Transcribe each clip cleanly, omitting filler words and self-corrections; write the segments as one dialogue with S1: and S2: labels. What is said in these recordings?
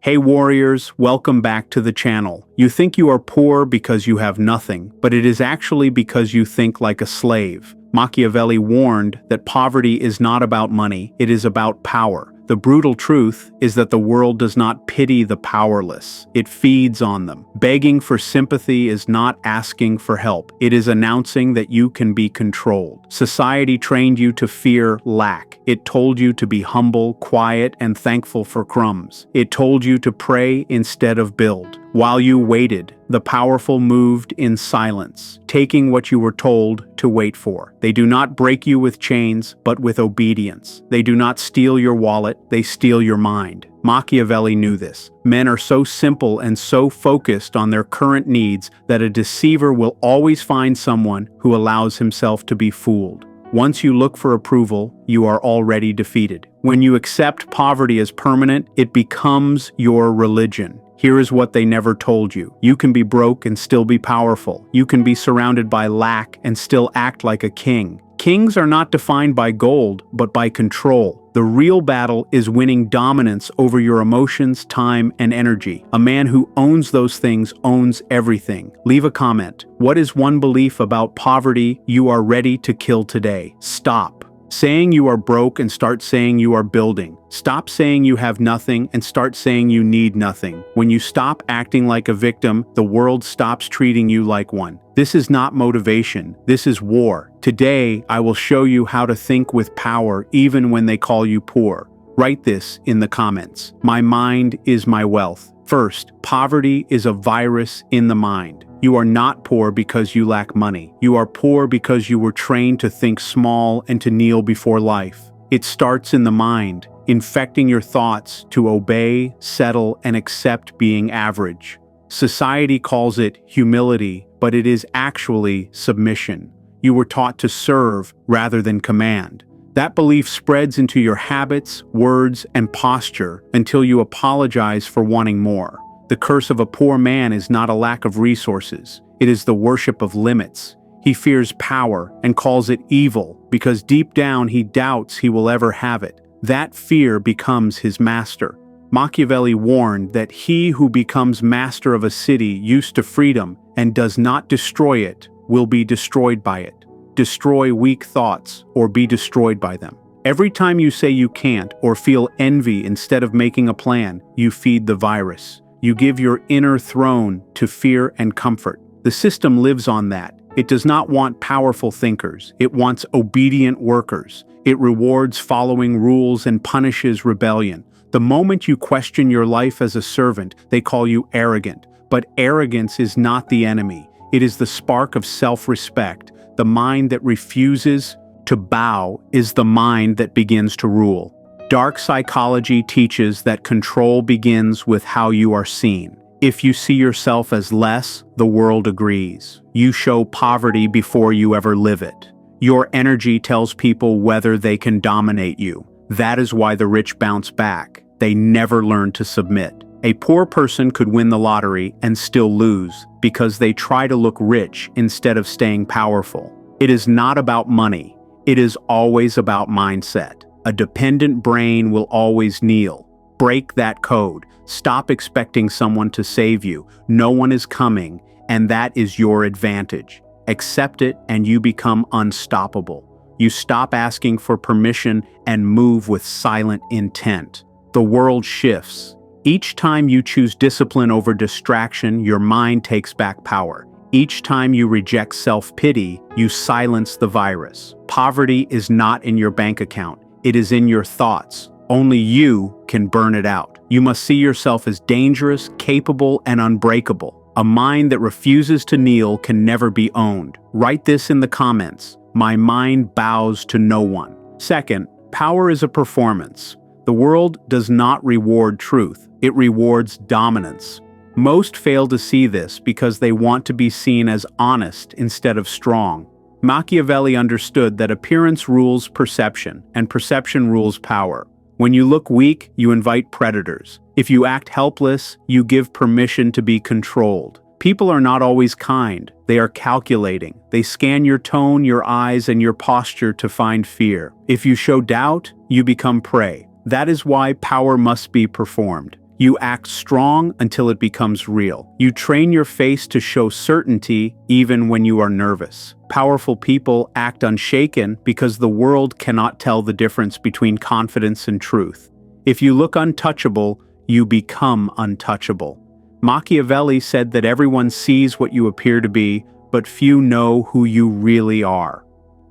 S1: Hey warriors, welcome back to the channel. You think you are poor because you have nothing, but it is actually because you think like a slave. Machiavelli warned that poverty is not about money, it is about power. The brutal truth is that the world does not pity the powerless, it feeds on them. Begging for sympathy is not asking for help, it is announcing that you can be controlled. Society trained you to fear lack. It told you to be humble, quiet, and thankful for crumbs. It told you to pray instead of build. While you waited, the powerful moved in silence, taking what you were told to wait for. They do not break you with chains, but with obedience. They do not steal your wallet, they steal your mind. Machiavelli knew this. Men are so simple and so focused on their current needs that a deceiver will always find someone who allows himself to be fooled. Once you look for approval, you are already defeated. When you accept poverty as permanent, it becomes your religion. Here is what they never told you. You can be broke and still be powerful. You can be surrounded by lack and still act like a king. Kings are not defined by gold, but by control. The real battle is winning dominance over your emotions, time, and energy. A man who owns those things owns everything. Leave a comment. What is one belief about poverty you are ready to kill today? Stop saying you are broke and start saying you are building. Stop saying you have nothing and start saying you need nothing. When you stop acting like a victim, the world stops treating you like one. This is not motivation, this is war. Today, I will show you how to think with power even when they call you poor. Write this in the comments. My mind is my wealth. First, poverty is a virus in the mind. You are not poor because you lack money. You are poor because you were trained to think small and to kneel before life. It starts in the mind, infecting your thoughts to obey, settle, and accept being average. Society calls it humility, but it is actually submission. You were taught to serve rather than command. That belief spreads into your habits, words, and posture until you apologize for wanting more. The curse of a poor man is not a lack of resources. It is the worship of limits. He fears power and calls it evil because deep down he doubts he will ever have it. That fear becomes his master. Machiavelli warned that he who becomes master of a city used to freedom and does not destroy it will be destroyed by it. Destroy weak thoughts or be destroyed by them. Every time you say you can't or feel envy instead of making a plan, you feed the virus. You give your inner throne to fear and comfort. The system lives on that. It does not want powerful thinkers. It wants obedient workers. It rewards following rules and punishes rebellion. The moment you question your life as a servant, they call you arrogant. But arrogance is not the enemy. It is the spark of self-respect. The mind that refuses to bow is the mind that begins to rule. Dark psychology teaches that control begins with how you are seen. If you see yourself as less, the world agrees. You show poverty before you ever live it. Your energy tells people whether they can dominate you. That is why the rich bounce back. They never learn to submit. A poor person could win the lottery and still lose because they try to look rich instead of staying powerful. It is not about money. It is always about mindset. A dependent brain will always kneel. Break that code. Stop expecting someone to save you. No one is coming, and that is your advantage. Accept it and you become unstoppable. You stop asking for permission and move with silent intent. The world shifts. Each time you choose discipline over distraction, your mind takes back power. Each time you reject self-pity, you silence the virus. Poverty is not in your bank account. It is in your thoughts. Only you can burn it out. You must see yourself as dangerous, capable, and unbreakable. A mind that refuses to kneel can never be owned. Write this in the comments. My mind bows to no one. Second, power is a performance. The world does not reward truth. It rewards dominance. Most fail to see this because they want to be seen as honest instead of strong. Machiavelli understood that appearance rules perception, and perception rules power. When you look weak, you invite predators. If you act helpless, you give permission to be controlled. People are not always kind. They are calculating. They scan your tone, your eyes, and your posture to find fear. If you show doubt, you become prey. That is why power must be performed. You act strong until it becomes real. You train your face to show certainty even when you are nervous. Powerful people act unshaken because the world cannot tell the difference between confidence and truth. If you look untouchable, you become untouchable. Machiavelli said that everyone sees what you appear to be, but few know who you really are.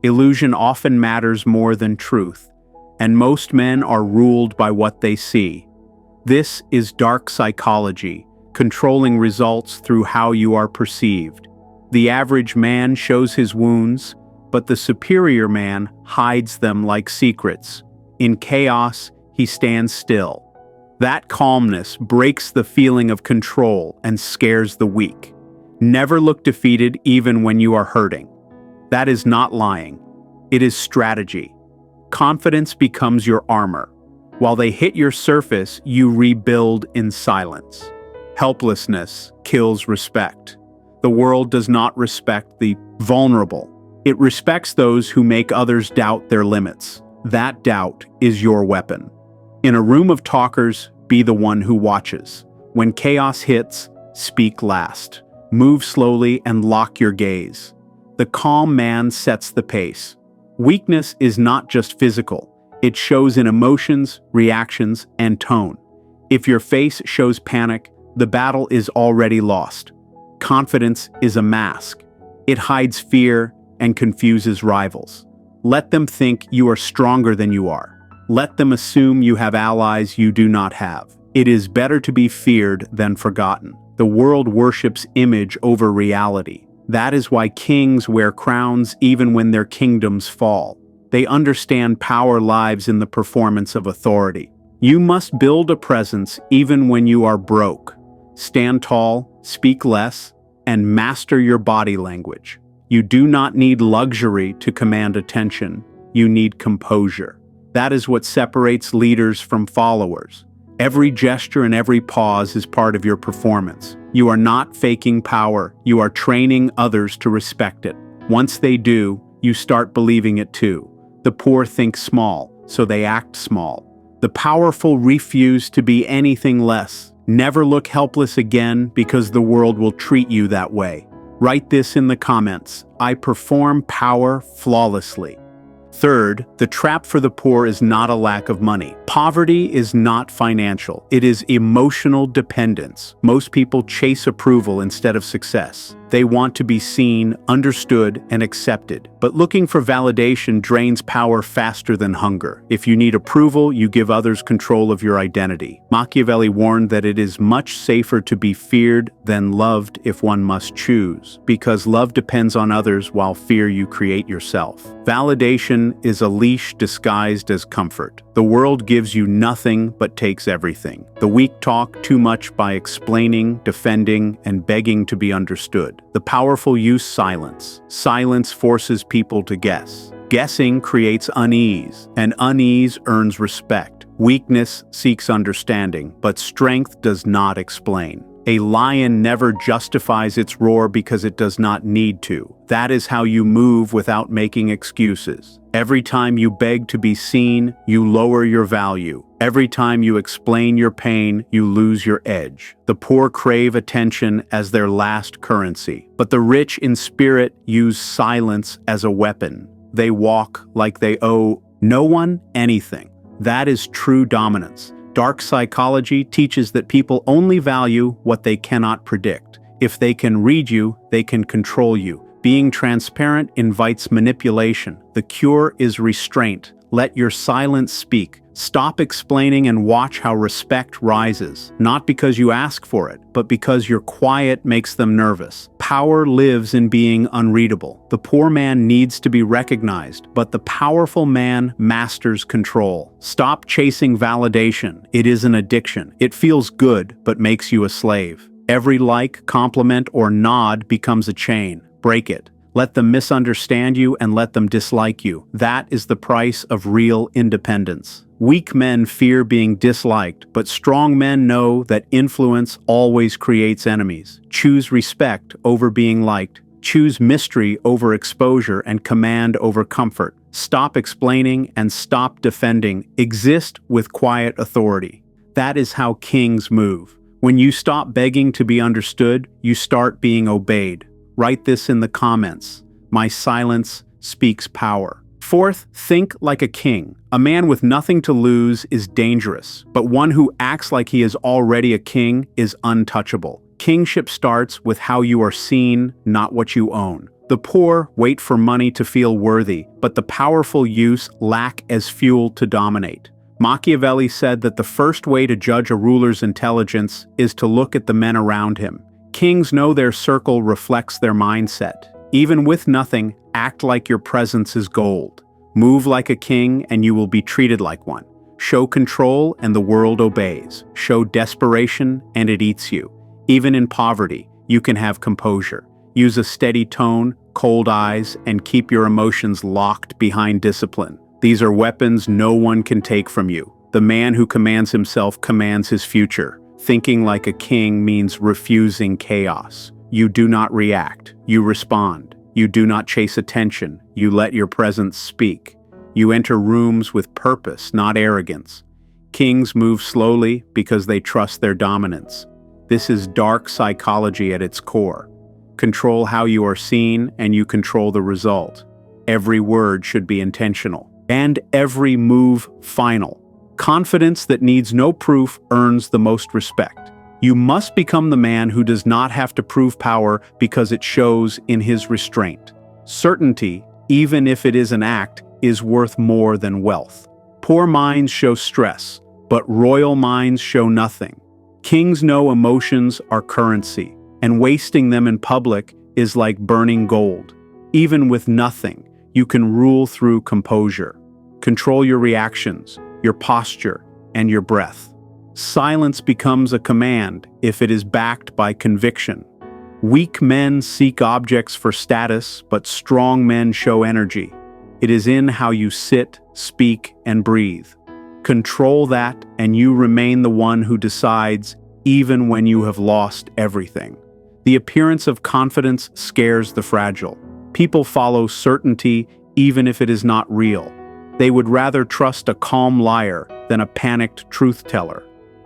S1: Illusion often matters more than truth, and most men are ruled by what they see. This is dark psychology, controlling results through how you are perceived. The average man shows his wounds, but the superior man hides them like secrets. In chaos, he stands still. That calmness breaks the feeling of control and scares the weak. Never look defeated even when you are hurting. That is not lying. It is strategy. Confidence becomes your armor. While they hit your surface, you rebuild in silence. Helplessness kills respect. The world does not respect the vulnerable. It respects those who make others doubt their limits. That doubt is your weapon. In a room of talkers, be the one who watches. When chaos hits, speak last. Move slowly and lock your gaze. The calm man sets the pace. Weakness is not just physical. It shows in emotions, reactions, and tone. If your face shows panic, the battle is already lost. Confidence is a mask. It hides fear and confuses rivals. Let them think you are stronger than you are. Let them assume you have allies you do not have. It is better to be feared than forgotten. The world worships image over reality. That is why kings wear crowns even when their kingdoms fall. They understand power lives in the performance of authority. You must build a presence even when you are broke. Stand tall, speak less, and master your body language. You do not need luxury to command attention. You need composure. That is what separates leaders from followers. Every gesture and every pause is part of your performance. You are not faking power. You are training others to respect it. Once they do, you start believing it too. The poor think small, so they act small. The powerful refuse to be anything less. Never look helpless again because the world will treat you that way. Write this in the comments. I perform power flawlessly. Third, the trap for the poor is not a lack of money. Poverty is not financial. It is emotional dependence. Most people chase approval instead of success. They want to be seen, understood, and accepted. But looking for validation drains power faster than hunger. If you need approval, you give others control of your identity. Machiavelli warned that it is much safer to be feared than loved if one must choose, because love depends on others while fear you create yourself. Validation is a leash disguised as comfort. The world gives you nothing but takes everything. The weak talk too much by explaining, defending, and begging to be understood. The powerful use silence. Silence forces people to guess. Guessing creates unease, and unease earns respect. Weakness seeks understanding, but strength does not explain. A lion never justifies its roar because it does not need to. That is how you move without making excuses. Every time you beg to be seen, you lower your value. Every time you explain your pain, you lose your edge. The poor crave attention as their last currency, but the rich in spirit use silence as a weapon. They walk like they owe no one anything. That is true dominance. Dark psychology teaches that people only value what they cannot predict. If they can read you, they can control you. Being transparent invites manipulation. The cure is restraint. Let your silence speak. Stop explaining and watch how respect rises. Not because you ask for it, but because your quiet makes them nervous. Power lives in being unreadable. The poor man needs to be recognized, but the powerful man masters control. Stop chasing validation. It is an addiction. It feels good, but makes you a slave. Every like, compliment, or nod becomes a chain. Break it. Let them misunderstand you and let them dislike you. That is the price of real independence. Weak men fear being disliked, but strong men know that influence always creates enemies. Choose respect over being liked. Choose mystery over exposure and command over comfort. Stop explaining and stop defending. Exist with quiet authority. That is how kings move. When you stop begging to be understood, you start being obeyed. Write this in the comments. My silence speaks power. Fourth, think like a king. A man with nothing to lose is dangerous, but one who acts like he is already a king is untouchable. Kingship starts with how you are seen, not what you own. The poor wait for money to feel worthy, but the powerful use lack as fuel to dominate. Machiavelli said that the first way to judge a ruler's intelligence is to look at the men around him. Kings know their circle reflects their mindset. Even with nothing, act like your presence is gold. Move like a king and you will be treated like one. Show control and the world obeys. Show desperation and it eats you. Even in poverty, you can have composure. Use a steady tone, cold eyes, and keep your emotions locked behind discipline. These are weapons no one can take from you. The man who commands himself commands his future. Thinking like a king means refusing chaos. You do not react, you respond. You do not chase attention, you let your presence speak. You enter rooms with purpose, not arrogance. Kings move slowly because they trust their dominance. This is dark psychology at its core. Control how you are seen and you control the result. Every word should be intentional, and every move final. Confidence that needs no proof earns the most respect. You must become the man who does not have to prove power because it shows in his restraint. Certainty, even if it is an act, is worth more than wealth. Poor minds show stress, but royal minds show nothing. Kings know emotions are currency, and wasting them in public is like burning gold. Even with nothing, you can rule through composure. Control your reactions, your posture, and your breath. Silence becomes a command if it is backed by conviction. Weak men seek objects for status, but strong men show energy. It is in how you sit, speak, and breathe. Control that, and you remain the one who decides, even when you have lost everything. The appearance of confidence scares the fragile. People follow certainty even if it is not real. They would rather trust a calm liar than a panicked truth teller.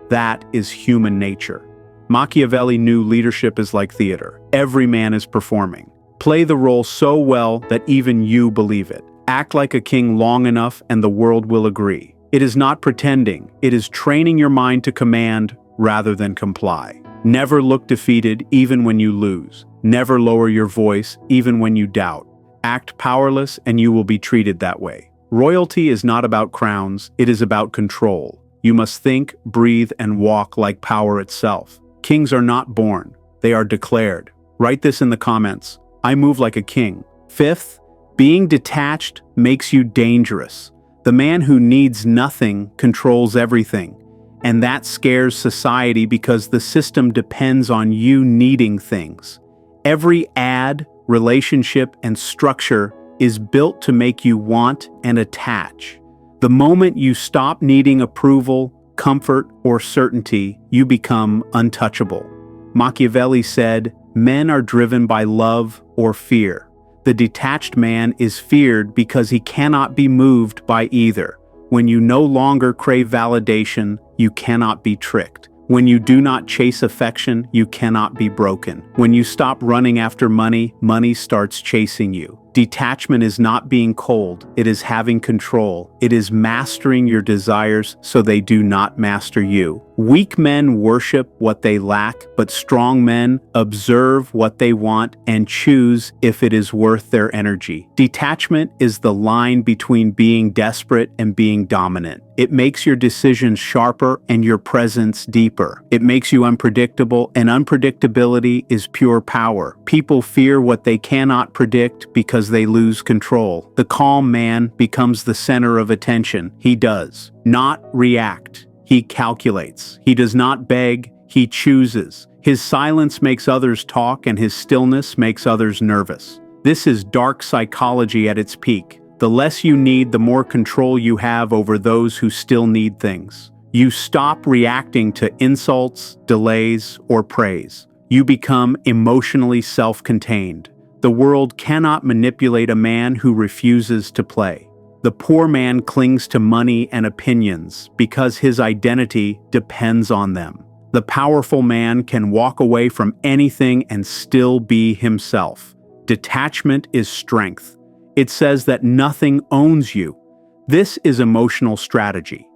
S1: That is human nature. Machiavelli knew leadership is like theater. Every man is performing. Play the role so well that even you believe it. Act like a king long enough and the world will agree. It is not pretending, it is training your mind to command rather than comply. Never look defeated even when you lose. Never lower your voice even when you doubt. Act powerless and you will be treated that way. Royalty is not about crowns, it is about control. You must think, breathe, and walk like power itself. Kings are not born, they are declared. Write this in the comments. I move like a king. Fifth, being detached makes you dangerous. The man who needs nothing controls everything. And that scares society because the system depends on you needing things. Every ad, relationship, and structure is built to make you want and attach. The moment you stop needing approval, comfort, or certainty, you become untouchable. Machiavelli said, men are driven by love or fear. The detached man is feared because he cannot be moved by either. When you no longer crave validation, you cannot be tricked. When you do not chase affection, you cannot be broken. When you stop running after money, money starts chasing you. Detachment is not being cold, it is having control. It is mastering your desires so they do not master you. Weak men worship what they lack, but strong men observe what they want and choose if it is worth their energy. Detachment is the line between being desperate and being dominant. It makes your decisions sharper and your presence deeper. It makes you unpredictable, and unpredictability is pure power. People fear what they cannot predict because they lose control. The calm man becomes the center of attention. He does not react. He calculates. He does not beg. He chooses. His silence makes others talk, and his stillness makes others nervous. This is dark psychology at its peak. The less you need, the more control you have over those who still need things. You stop reacting to insults, delays, or praise. You become emotionally self-contained. The world cannot manipulate a man who refuses to play. The poor man clings to money and opinions because his identity depends on them. The powerful man can walk away from anything and still be himself. Detachment is strength. It says that nothing owns you. This is emotional strategy.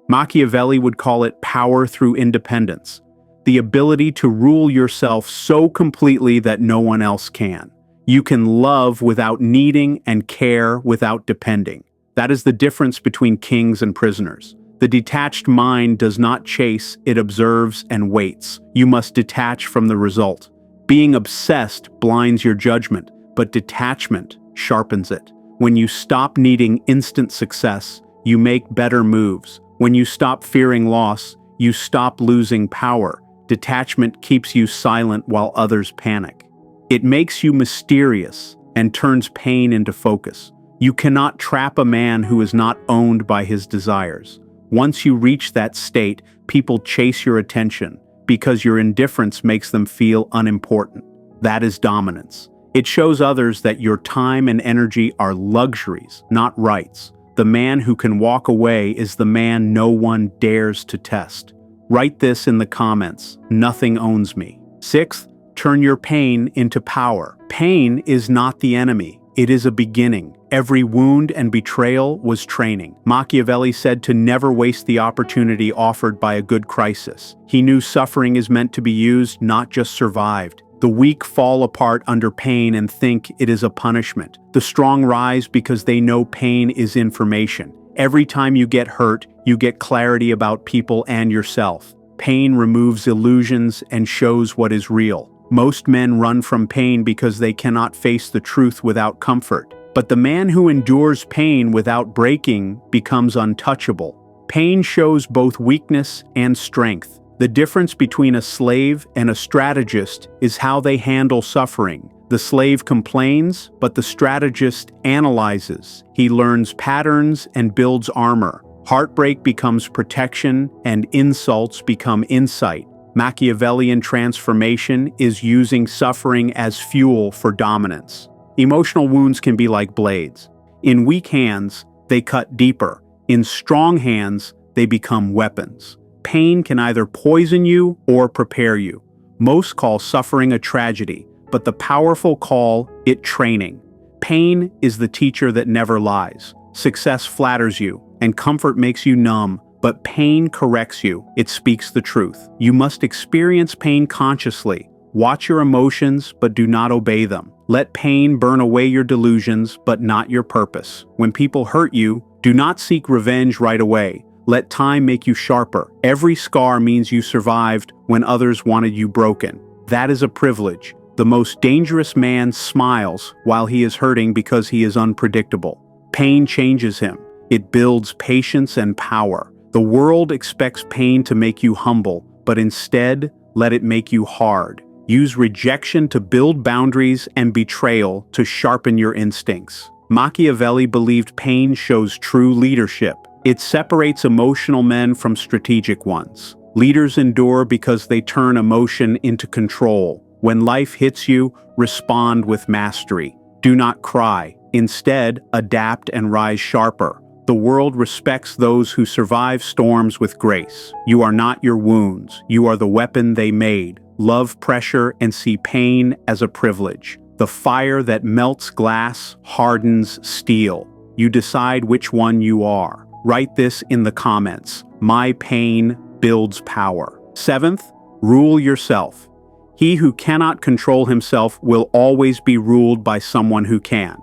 S1: Machiavelli would call it power through independence, the ability to rule yourself so completely that no one else can. You can love without needing and care without depending. That is the difference between kings and prisoners. The detached mind does not chase, it observes and waits. You must detach from the result. Being obsessed blinds your judgment, but detachment sharpens it. When you stop needing instant success, you make better moves. When you stop fearing loss, you stop losing power. Detachment keeps you silent while others panic. It makes you mysterious and turns pain into focus. You cannot trap a man who is not owned by his desires. Once you reach that state, people chase your attention because your indifference makes them feel unimportant. That is dominance. It shows others that your time and energy are luxuries, not rights. The man who can walk away is the man no one dares to test. Write this in the comments. Nothing owns me. Sixth, turn your pain into power. Pain is not the enemy. It is a beginning. Every wound and betrayal was training. Machiavelli said to never waste the opportunity offered by a good crisis. He knew suffering is meant to be used, not just survived. The weak fall apart under pain and think it is a punishment. The strong rise because they know pain is information. Every time you get hurt, you get clarity about people and yourself. Pain removes illusions and shows what is real. Most men run from pain because they cannot face the truth without comfort. But the man who endures pain without breaking becomes untouchable. Pain shows both weakness and strength. The difference between a slave and a strategist is how they handle suffering. The slave complains, but the strategist analyzes. He learns patterns and builds armor. Heartbreak becomes protection, and insults become insight. Machiavellian transformation is using suffering as fuel for dominance. Emotional wounds can be like blades. In weak hands, they cut deeper. In strong hands, they become weapons. Pain can either poison you or prepare you. Most call suffering a tragedy, but the powerful call it training. Pain is the teacher that never lies. Success flatters you, and comfort makes you numb, but pain corrects you. It speaks the truth. You must experience pain consciously. Watch your emotions, but do not obey them. Let pain burn away your delusions, but not your purpose. When people hurt you, do not seek revenge right away. Let time make you sharper. Every scar means you survived when others wanted you broken. That is a privilege. The most dangerous man smiles while he is hurting because he is unpredictable. Pain changes him. It builds patience and power. The world expects pain to make you humble, but instead, let it make you hard. Use rejection to build boundaries and betrayal to sharpen your instincts. Machiavelli believed pain shows true leadership. It separates emotional men from strategic ones. Leaders endure because they turn emotion into control. When life hits you, respond with mastery. Do not cry. Instead, adapt and rise sharper. The world respects those who survive storms with grace. You are not your wounds. You are the weapon they made. Love pressure and see pain as a privilege. The fire that melts glass hardens steel. You decide which one you are. Write this in the comments. My pain builds power. Seventh, rule yourself. He who cannot control himself will always be ruled by someone who can.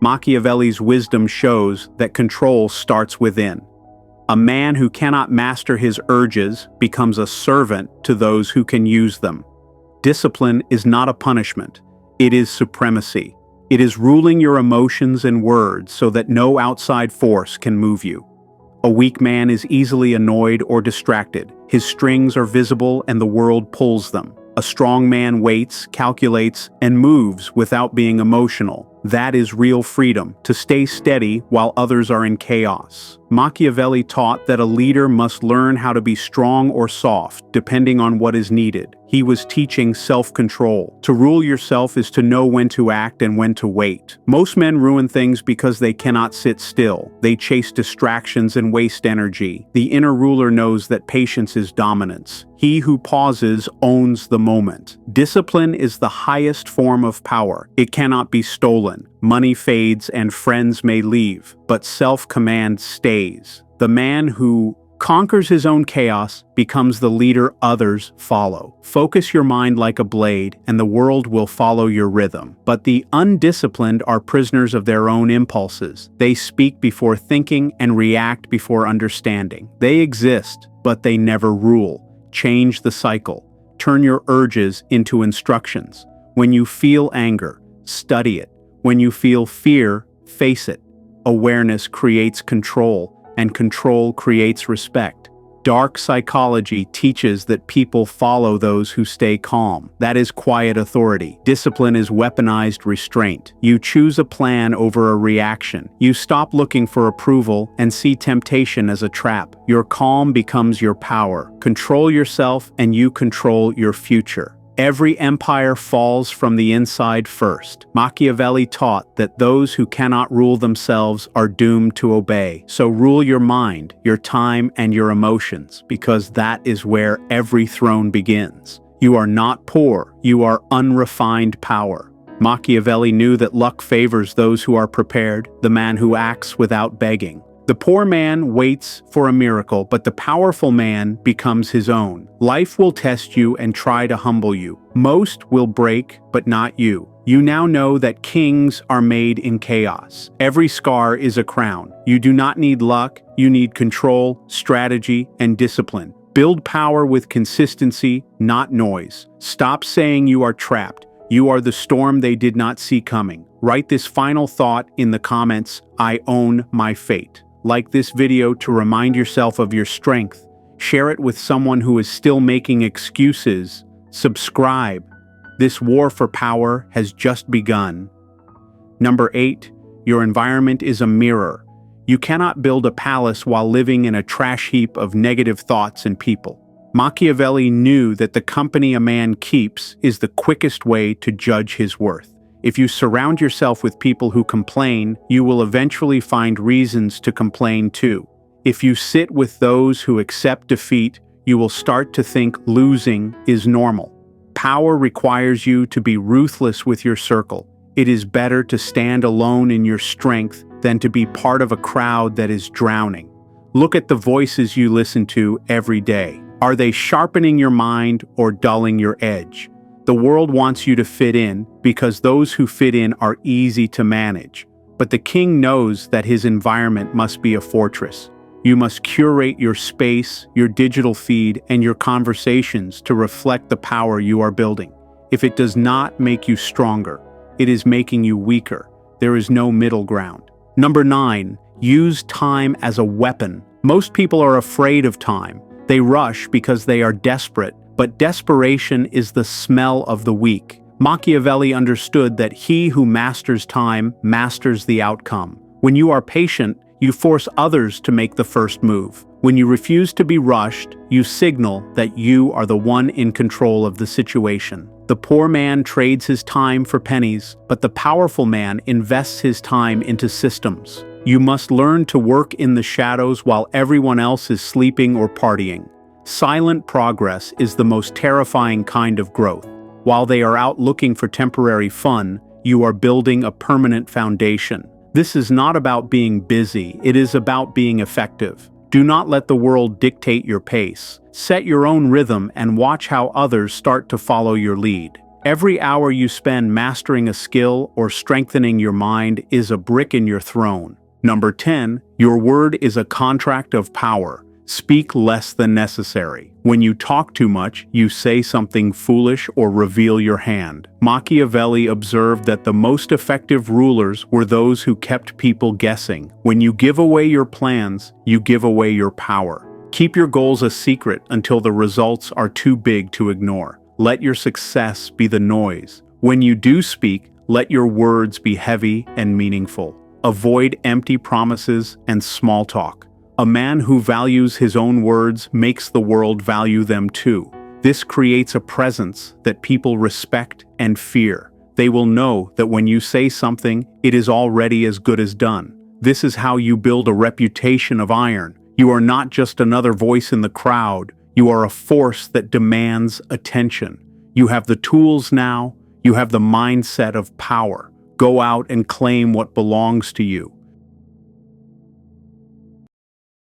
S1: Machiavelli's wisdom shows that control starts within. A man who cannot master his urges becomes a servant to those who can use them. Discipline is not a punishment. It is supremacy. It is ruling your emotions and words so that no outside force can move you. A weak man is easily annoyed or distracted. His strings are visible and the world pulls them. A strong man waits, calculates, and moves without being emotional. That is real freedom, to stay steady while others are in chaos. Machiavelli taught that a leader must learn how to be strong or soft, depending on what is needed. He was teaching self-control. To rule yourself is to know when to act and when to wait. Most men ruin things because they cannot sit still. They chase distractions and waste energy. The inner ruler knows that patience is dominance. He who pauses owns the moment. Discipline is the highest form of power. It cannot be stolen. Money fades and friends may leave, but self-command stays. The man who conquers his own chaos becomes the leader others follow. Focus your mind like a blade, and the world will follow your rhythm. But the undisciplined are prisoners of their own impulses. They speak before thinking and react before understanding. They exist, but they never rule. Change the cycle. Turn your urges into instructions. When you feel anger, study it. When you feel fear, face it. Awareness creates control, and control creates respect. Dark psychology teaches that people follow those who stay calm. That is quiet authority. Discipline is weaponized restraint. You choose a plan over a reaction. You stop looking for approval and see temptation as a trap. Your calm becomes your power. Control yourself and you control your future. Every empire falls from the inside first. Machiavelli taught that those who cannot rule themselves are doomed to obey. So rule your mind, your time, and your emotions, because that is where every throne begins. You are not poor, you are unrefined power. Machiavelli knew that luck favors those who are prepared, the man who acts without begging. The poor man waits for a miracle, but the powerful man becomes his own. Life will test you and try to humble you. Most will break, but not you. You now know that kings are made in chaos. Every scar is a crown. You do not need luck, you need control, strategy, and discipline. Build power with consistency, not noise. Stop saying you are trapped. You are the storm they did not see coming. Write this final thought in the comments: I own my fate. Like this video to remind yourself of your strength. Share it with someone who is still making excuses. Subscribe. This war for power has just begun. Number 8, your environment is a mirror. You cannot build a palace while living in a trash heap of negative thoughts and people. Machiavelli knew that the company a man keeps is the quickest way to judge his worth. If you surround yourself with people who complain, you will eventually find reasons to complain too. If you sit with those who accept defeat, you will start to think losing is normal. Power requires you to be ruthless with your circle. It is better to stand alone in your strength than to be part of a crowd that is drowning. Look at the voices you listen to every day. Are they sharpening your mind or dulling your edge? The world wants you to fit in because those who fit in are easy to manage. But the king knows that his environment must be a fortress. You must curate your space, your digital feed, and your conversations to reflect the power you are building. If it does not make you stronger, it is making you weaker. There is no middle ground. Number 9, use time as a weapon. Most people are afraid of time. They rush because they are desperate. But desperation is the smell of the weak. Machiavelli understood that he who masters time masters the outcome. When you are patient, you force others to make the first move. When you refuse to be rushed, you signal that you are the one in control of the situation. The poor man trades his time for pennies, but the powerful man invests his time into systems. You must learn to work in the shadows while everyone else is sleeping or partying. Silent progress is the most terrifying kind of growth. While they are out looking for temporary fun, you are building a permanent foundation. This is not about being busy, it is about being effective. Do not let the world dictate your pace. Set your own rhythm and watch how others start to follow your lead. Every hour you spend mastering a skill or strengthening your mind is a brick in your throne. Number 10, your word is a contract of power. Speak less than necessary. When you talk too much, you say something foolish or reveal your hand. Machiavelli observed that the most effective rulers were those who kept people guessing. When you give away your plans, you give away your power. Keep your goals a secret until the results are too big to ignore. Let your success be the noise. When you do speak, Let your words be heavy and meaningful. Avoid empty promises and small talk. A man who values his own words makes the world value them too. This creates a presence that people respect and fear. They will know that when you say something, it is already as good as done. This is how you build a reputation of iron. You are not just another voice in the crowd. You are a force that demands attention. You have the tools now. You have the mindset of power. Go out and claim what belongs to you.